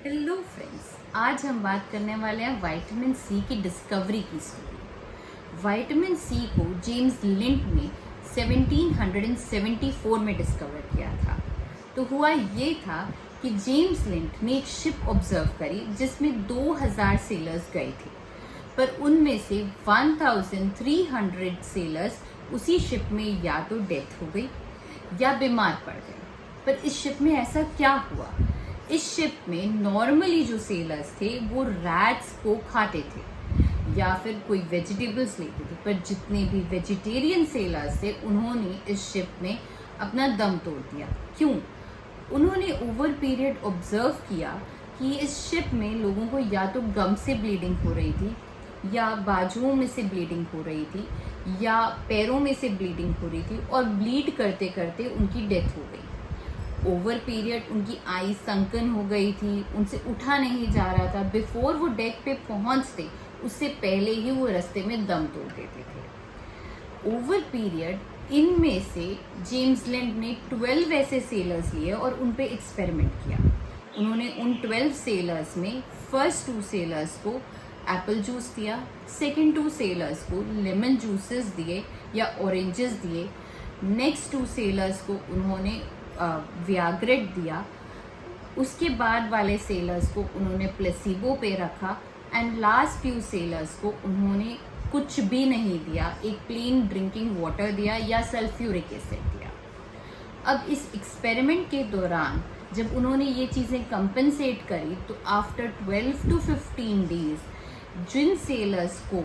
Hello friends, आज हम बात करने वाले हैं विटामिन सी की डिस्कवरी की स्टोरी। विटामिन सी को जेम्स लिंट ने 1774 में डिस्कवर किया था। तो हुआ ये था कि जेम्स लिंट ने एक शिप ऑब्जर्व करी जिसमें 2000 सेलर्स गए थे, पर उनमें से 1300 सेलर्स उसी शिप में या तो डेथ हो गई या बीमार पड़ गए। पर इस शिप में ऐसा क्या हुआ? इस शिप में नॉर्मली जो सेलर्स थे वो रैट्स को खाते थे या फिर कोई वेजिटेबल्स लेते थे, पर जितने भी वेजिटेरियन सेलर्स थे उन्होंने इस शिप में अपना दम तोड़ दिया। क्यों? उन्होंने ओवर पीरियड ऑब्जर्व किया कि इस शिप में लोगों को या तो गम से ब्लीडिंग हो रही थी या बाजुओं में से ब्लीडिंग हो रही थी या पैरों में से ब्लीडिंग हो रही थी और ब्लीड करते करते उनकी डेथ हो गई। ओवर पीरियड उनकी आई संकन हो गई थी, उनसे उठा नहीं जा रहा था। बिफोर वो डेक पे पहुंचते उससे पहले ही वो रास्ते में दम तोड़ देते थे। ओवर पीरियड इनमें से जेम्स लिंट ने 12 ऐसे सेलर्स लिए और उन पे एक्सपेरिमेंट किया। उन्होंने उन 12 सेलर्स में फर्स्ट 2 सेलर्स को एप्पल जूस दिया, सेकेंड 2 सेलर्स को लेमन जूसेस दिए या ऑरेंजेस दिए, नेक्स्ट 2 सेलर्स को उन्होंने वियाग्रेट दिया, उसके बाद वाले सेलर्स को उन्होंने प्लेसिबो पे रखा एंड लास्ट फ्यू सेलर्स को उन्होंने कुछ भी नहीं दिया, एक प्लेन ड्रिंकिंग वाटर दिया या सल्फ्यूरिक एसिड दिया। अब इस एक्सपेरिमेंट के दौरान जब उन्होंने ये चीज़ें कंपनसेट करी तो आफ्टर 12 to 15 डेज जिन सेलर्स को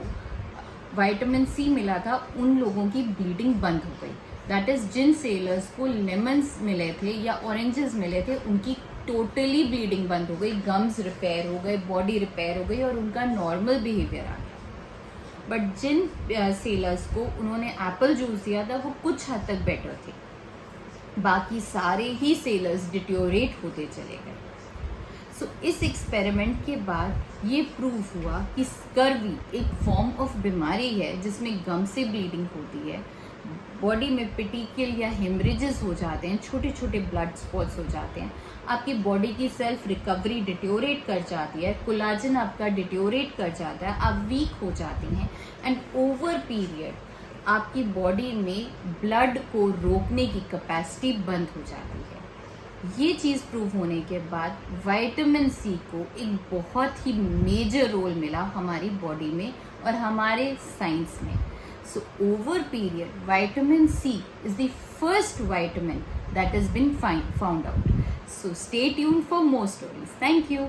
विटामिन सी मिला था उन लोगों की ब्लीडिंग बंद हो गई। दैट इज जिन सेलर्स को लेमन्स मिले थे या ऑरेंजेस मिले थे उनकी टोटली ब्लीडिंग बंद हो गई, गम्स रिपेयर हो गए, बॉडी रिपेयर हो गई और उनका नॉर्मल बिहेवियर आ गया। बट जिन सेलर्स को उन्होंने एप्पल जूस दिया था वो कुछ हद तक बेटर थे, बाकी सारे ही सेलर्स डिटोरेट होते चले गए। सो इस एक्सपेरिमेंट के बाद ये प्रूव हुआ कि स्कर्वी एक फॉर्म ऑफ बीमारी है जिसमें गम से ब्लीडिंग होती है, बॉडी में पेटिकल या हेमरेजेस हो जाते हैं, छोटे छोटे ब्लड स्पॉट्स हो जाते हैं, आपकी बॉडी की सेल्फ रिकवरी डिटोरेट कर जाती है, कोलाजन आपका डिटोरेट कर जाता है, आप वीक हो जाती हैं एंड ओवर पीरियड आपकी बॉडी में ब्लड को रोकने की कैपेसिटी बंद हो जाती है। ये चीज़ प्रूव होने के बाद विटामिन सी को एक बहुत ही मेजर रोल मिला हमारी बॉडी में और हमारे साइंस में। So over period, vitamin C is the first vitamin that has been found out. So stay tuned for more stories. Thank you.